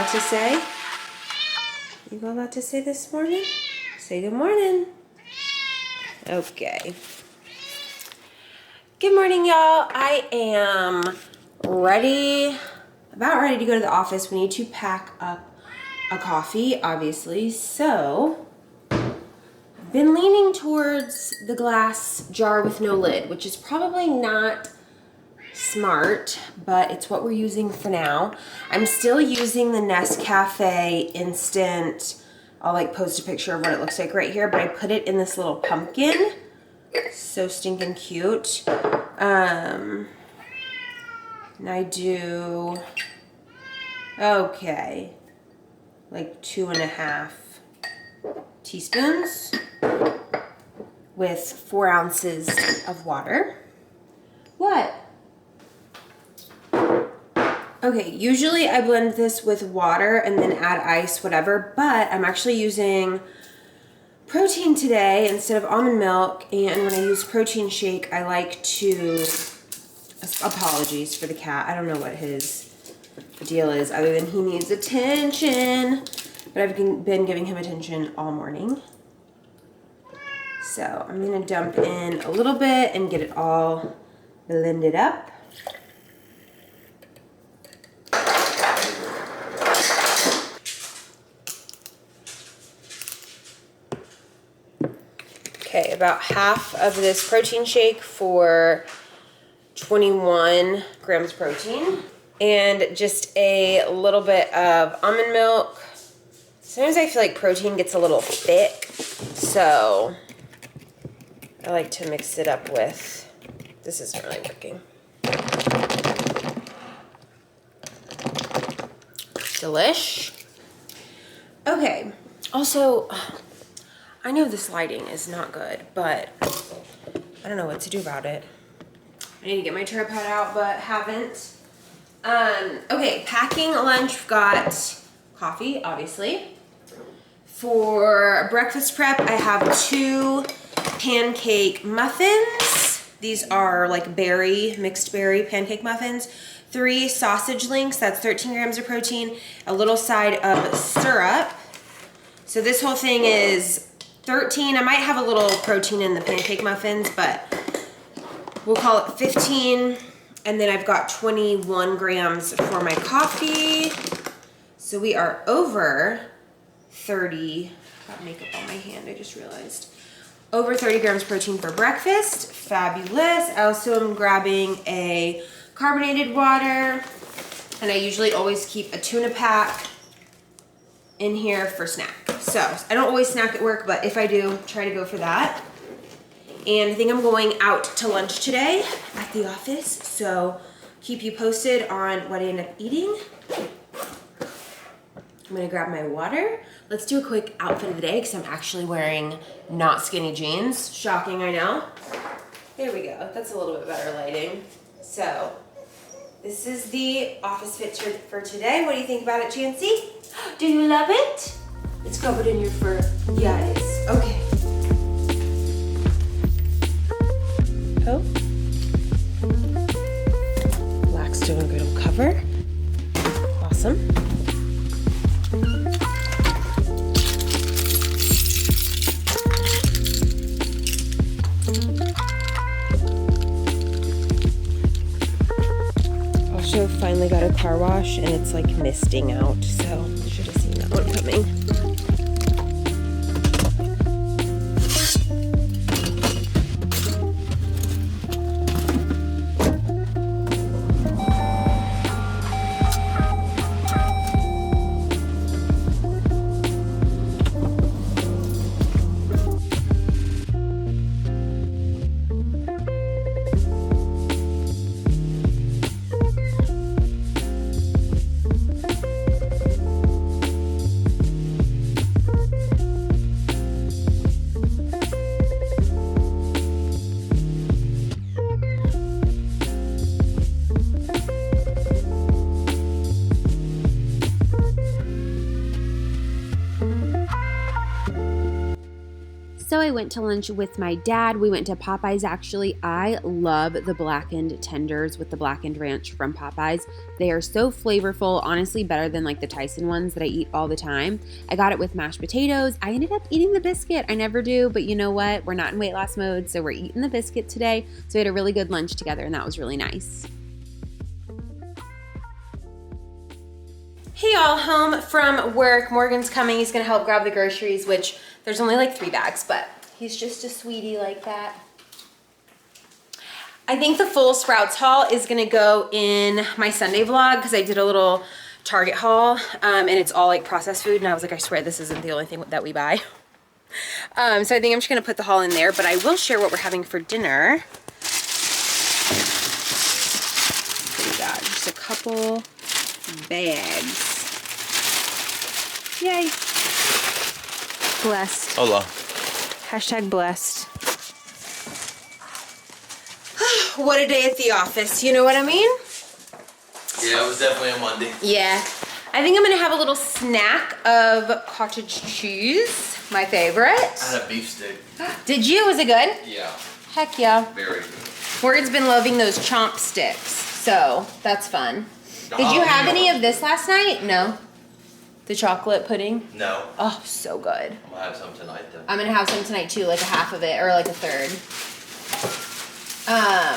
lot to say? You got a lot to say this morning? Say good morning. Okay. Good morning, y'all. I am about ready to go to the office. We need to pack up a coffee, obviously. So, I've been leaning towards the glass jar with no lid, which is probably not smart, but it's what we're using for now. I'm still using the Nescafe instant. I'll like post a picture of what it looks like right here, but I put it in this little pumpkin. So stinking cute. And I do, okay, like 2.5 teaspoons with 4 ounces of water. What? Okay, usually I blend this with water and then add ice, whatever, but I'm actually using protein today instead of almond milk, and when I use protein shake, I like to, apologies for the cat, I don't know what his deal is other than he needs attention, but I've been giving him attention all morning. So I'm gonna dump in a little bit and get it all blended up. Okay, about half of this protein shake for 21 grams protein. And just a little bit of almond milk. Sometimes I feel like protein gets a little thick, so I like to mix it up with, this isn't really working. Delish. Okay, also, I know this lighting is not good, but I don't know what to do about it. I need to get my tripod out, but haven't. Okay, packing lunch, we've got coffee, obviously. For breakfast prep, I have 2 pancake muffins. These are like mixed berry pancake muffins. 3 sausage links, that's 13 grams of protein. A little side of syrup. So this whole thing is 13. I might have a little protein in the pancake muffins, but we'll call it 15. And then I've got 21 grams for my coffee. So we are over 30. Got makeup on my hand, I just realized. Over 30 grams protein for breakfast. Fabulous. I also am grabbing a carbonated water. And I usually always keep a tuna pack in here for snack. So I don't always snack at work, but if I do, try to go for that. And I think I'm going out to lunch today at the office, so keep you posted on what I end up eating. I'm gonna grab my water. Let's do a quick outfit of the day because I'm actually wearing not skinny jeans. Shocking, I know. There we go, that's a little bit better lighting. So this is the office fit for today. What do you think about it, Chancey? Do you love it? It's covered in your fur. Yeah, it is. Okay. Oh. Black's doing good. It'll cover. Awesome. Also, finally got a car wash and it's like misting out, so should have seen that one coming. also, I went to lunch with my dad. We went to Popeyes, actually. I love the blackened tenders with the blackened ranch from Popeyes. They are so flavorful, honestly better than like the Tyson ones that I eat all the time. I got it with mashed potatoes. I ended up eating the biscuit. I never do, but you know what? We're not in weight loss mode, so we're eating the biscuit today. So we had a really good lunch together, and that was really nice. Hey y'all, home from work. Morgan's coming. He's gonna help grab the groceries, which there's only like 3 bags, but he's just a sweetie like that. I think the full Sprouts haul is gonna go in my Sunday vlog because I did a little Target haul and it's all like processed food, and I was like, I swear this isn't the only thing that we buy. So I think I'm just gonna put the haul in there, but I will share what we're having for dinner. What do we got? Just a couple bags. Yay. Blessed. Hola. Hashtag blessed. What a day at the office, you know what I mean? Yeah, it was definitely a Monday. Yeah. I think I'm gonna have a little snack of cottage cheese, my favorite. I had a beef stick. Did you? Was it good? Yeah. Heck yeah. Very good. Morgan's been loving those chomp sticks, so that's fun. Did you have any of this last night? No. The chocolate pudding? No. Oh, so good. I'm gonna have some tonight though. I'm gonna have some tonight too, like a half of it or like a third.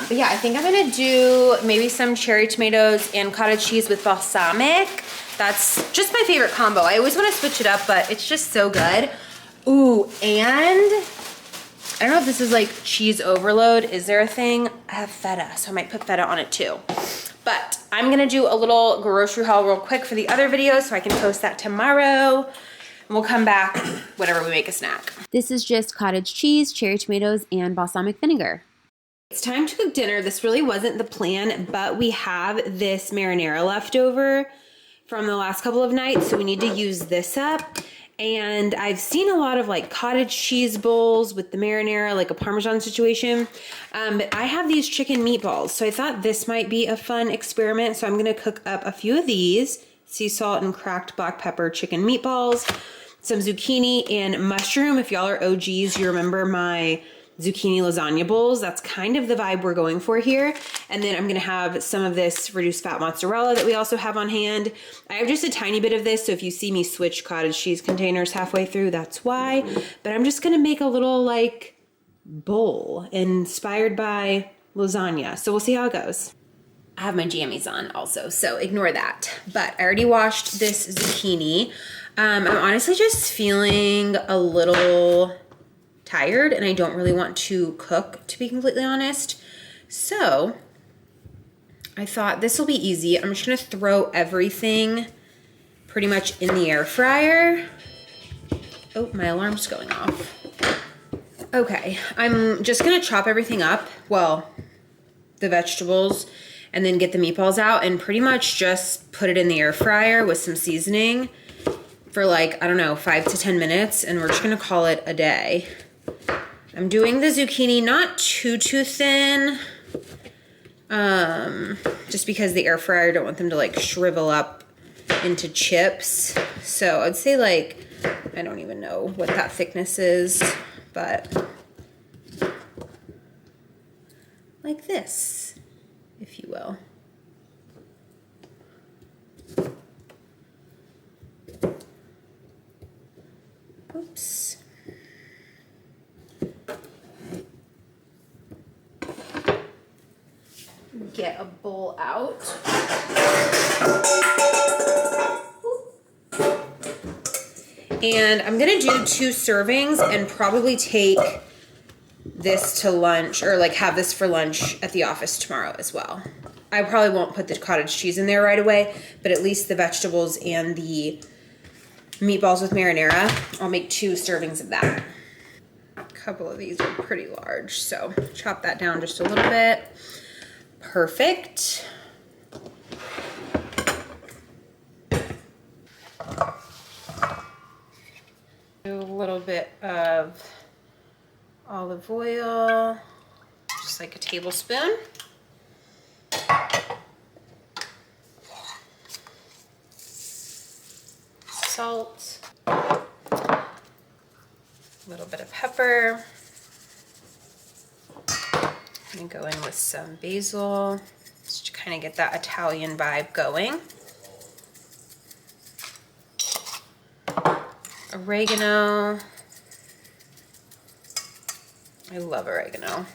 But yeah, I think I'm gonna do maybe some cherry tomatoes and cottage cheese with balsamic. That's just my favorite combo. I always want to switch it up, but it's just so good. Ooh, and I don't know if this is like cheese overload. Is there a thing? I have feta, so I might put feta on it too. But I'm gonna do a little grocery haul real quick for the other video so I can post that tomorrow. And we'll come back whenever we make a snack. This is just cottage cheese, cherry tomatoes, and balsamic vinegar. It's time to cook dinner. This really wasn't the plan, but we have this marinara left over from the last couple of nights, so we need to use this up. And I've seen a lot of like cottage cheese bowls with the marinara, like a Parmesan situation. But I have these chicken meatballs, so I thought this might be a fun experiment. So I'm gonna cook up a few of these, sea salt and cracked black pepper chicken meatballs, some zucchini and mushroom. If y'all are OGs, you remember my zucchini lasagna bowls. That's kind of the vibe we're going for here. And then I'm gonna have some of this reduced fat mozzarella that we also have on hand. I have just a tiny bit of this, so if you see me switch cottage cheese containers halfway through, that's why. But I'm just gonna make a little like bowl inspired by lasagna. So we'll see how it goes. I have my jammies on also, so ignore that. But I already washed this zucchini. I'm honestly just feeling a little tired and I don't really want to cook, to be completely honest. So I thought this will be easy. I'm just gonna throw everything pretty much in the air fryer. Oh, my alarm's going off. Okay, I'm just gonna chop everything up. Well, the vegetables, and then get the meatballs out and pretty much just put it in the air fryer with some seasoning for like, I don't know, 5 to 10 minutes, and we're just gonna call it a day. I'm doing the zucchini not too thin, just because the air fryer, I don't want them to like shrivel up into chips. So I'd say like, I don't even know what that thickness is, but like this, if you will. Oops. Get a bowl out. And I'm gonna do 2 servings and probably take this to lunch, or like have this for lunch at the office tomorrow as well. I probably won't put the cottage cheese in there right away, but at least the vegetables and the meatballs with marinara, I'll make 2 servings of that. A couple of these are pretty large, so chop that down just a little bit. Perfect. Do a little bit of olive oil, just like a tablespoon. Salt. A little bit of pepper. I'm gonna go in with some basil, just to kind of get that Italian vibe going. Oregano. I love oregano.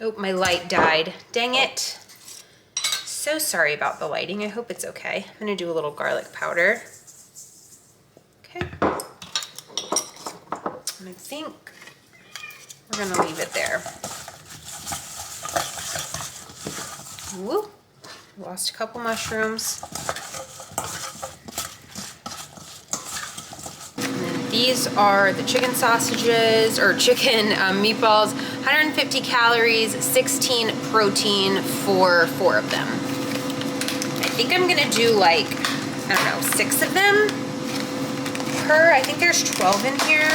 Oh, my light died. Dang it. So sorry about the lighting. I hope it's okay. I'm gonna do a little garlic powder. Okay. And I think we're gonna leave it there. Woo. Lost a couple mushrooms. These are the chicken sausages, or chicken meatballs, 150 calories, 16 protein for 4 of them. I think I'm gonna do like, I don't know, 6 of them per. I think there's 12 in here.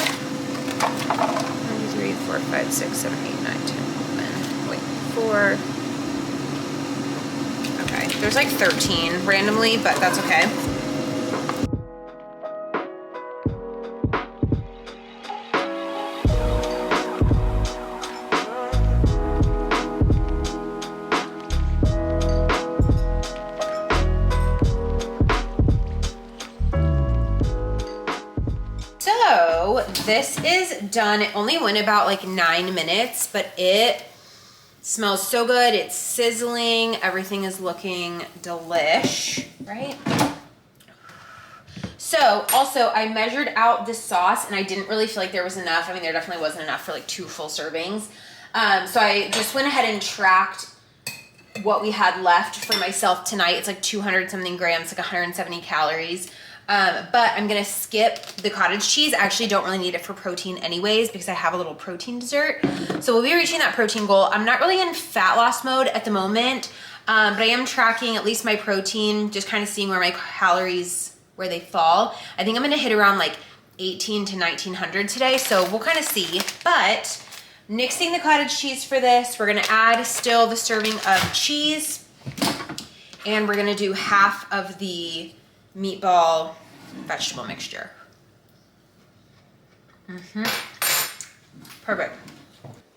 1, 2, 3, 4, 5, 6, 7, 8, 9, 10, 11. Wait, 4. Okay, there's like 13 randomly, but that's okay. So this is done. It only went about like 9 minutes, but it smells so good. It's sizzling. Everything is looking delish, right? So also I measured out this sauce and I didn't really feel like there was enough. I mean, there definitely wasn't enough for like 2 full servings. So I just went ahead and tracked what we had left for myself tonight. It's like 200 something grams, like 170 calories. But I'm gonna skip the cottage cheese. I actually don't really need it for protein anyways because I have a little protein dessert. So we'll be reaching that protein goal. I'm not really in fat loss mode at the moment, but I am tracking at least my protein, just kind of seeing where my calories, where they fall. I think I'm gonna hit around like 18 to 1900 today, so we'll kind of see. But nixing the cottage cheese for this, we're gonna add still the serving of cheese, and we're gonna do half of the meatball vegetable mixture. Perfect.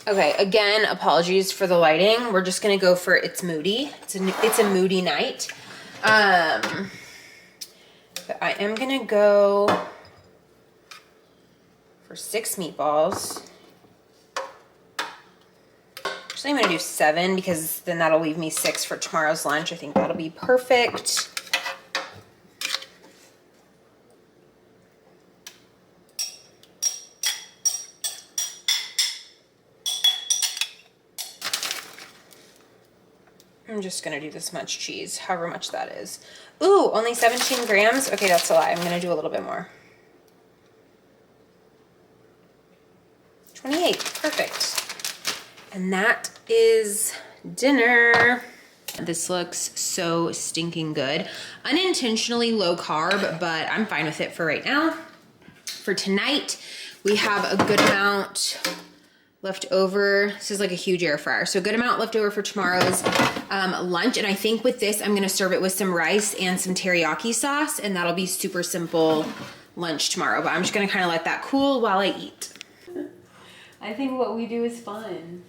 Okay, again, apologies for the lighting. We're just gonna go for It's Moody. It's a moody night. But I am gonna go for 6 meatballs. Actually, I'm gonna do 7 because then that'll leave me 6 for tomorrow's lunch. I think that'll be perfect. I'm just gonna do this much cheese, however much that is. Ooh, only 17 grams? Okay, that's a lie. I'm gonna do a little bit more. 28, perfect. And that is dinner. This looks so stinking good. Unintentionally low carb, but I'm fine with it for right now. For tonight, we have a good amount left over. This is like a huge air fryer. So a good amount left over for tomorrow's lunch. And I think with this, I'm gonna serve it with some rice and some teriyaki sauce, and that'll be super simple lunch tomorrow. But I'm just gonna kind of let that cool while I eat. I think what we do is fun.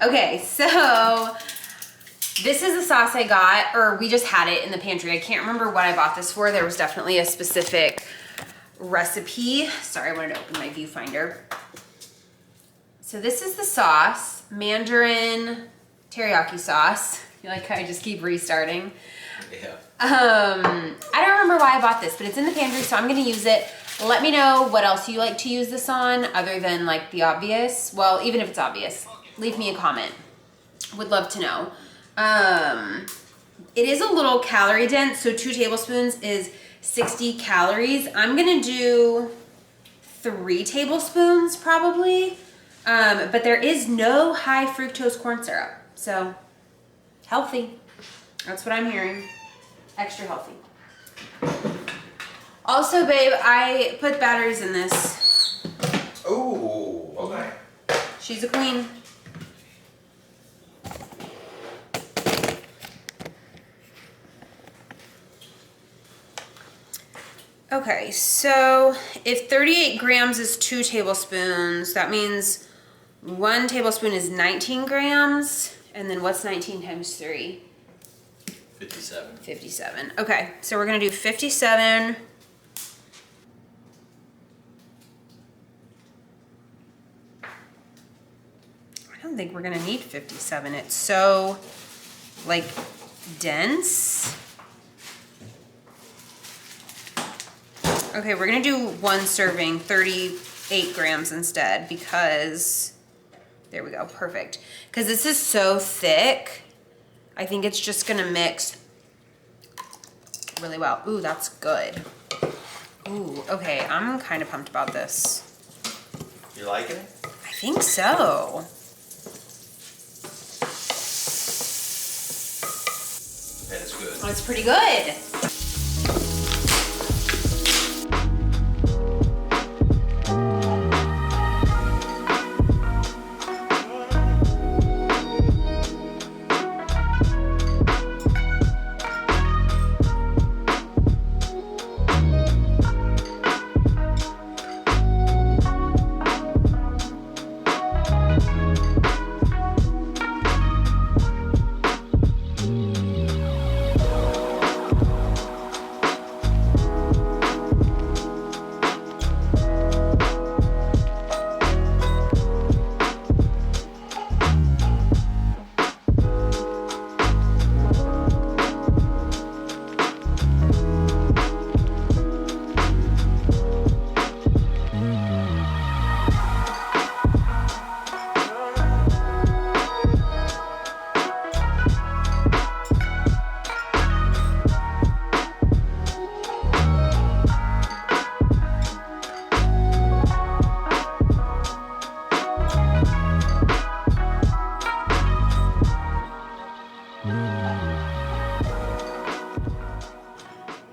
Okay, so this is the sauce I got, or we just had it in the pantry. I can't remember what I bought this for. There was definitely a specific recipe. Sorry, I wanted to open my viewfinder. So this is the sauce, Mandarin teriyaki sauce. You like how I just keep restarting? Yeah. I don't remember why I bought this, but it's in the pantry, so I'm gonna use it. Let me know what else you like to use this on other than like the obvious. Well, even if it's obvious, leave me a comment. Would love to know. It is a little calorie dense, so 2 tablespoons is 60 calories. I'm gonna do 3 tablespoons probably, but there is no high fructose corn syrup, so healthy. That's what I'm hearing. Extra healthy. Also, babe, I put batteries in this. Oh, okay. She's a queen. Okay, so if 38 grams is 2 tablespoons, that means 1 tablespoon is 19 grams. And then what's 19 times 3? 57. 57. Okay, so we're gonna do 57. I don't think we're gonna need 57. It's so, like, dense. Okay, we're gonna do 1 serving, 38 grams instead, because, there we go, perfect. Because this is so thick, I think it's just gonna mix really well. Ooh, that's good. Ooh, okay, I'm kind of pumped about this. You liking it? I think so. That's good. Oh, it's pretty good.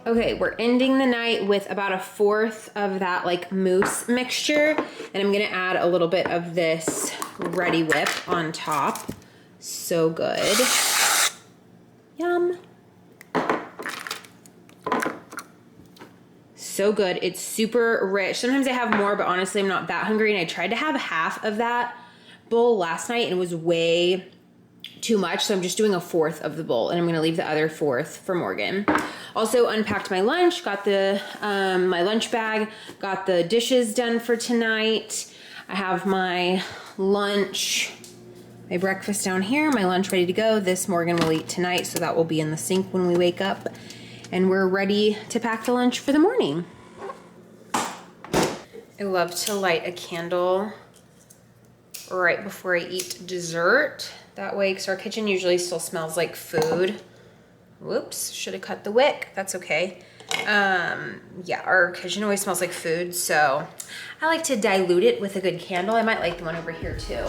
Okay, we're ending the night with about 1/4 of that like mousse mixture, and I'm gonna add a little bit of this Ready Whip on top. So good. Yum. So good. It's super rich. Sometimes I have more, but honestly, I'm not that hungry, and I tried to have half of that bowl last night, and it was way too much, so I'm just doing 1/4 of the bowl, and I'm gonna leave the other 1/4 for Morgan. Also unpacked my lunch, got the my lunch bag, got the dishes done for tonight. I have my lunch, my breakfast down here, my lunch ready to go. This Morgan will eat tonight, so that will be in the sink when we wake up, and we're ready to pack the lunch for the morning. I love to light a candle right before I eat dessert. That way, because our kitchen usually still smells like food. Whoops, should have cut the wick. That's okay. Yeah, our kitchen always smells like food, so I like to dilute it with a good candle. I might light the one over here too.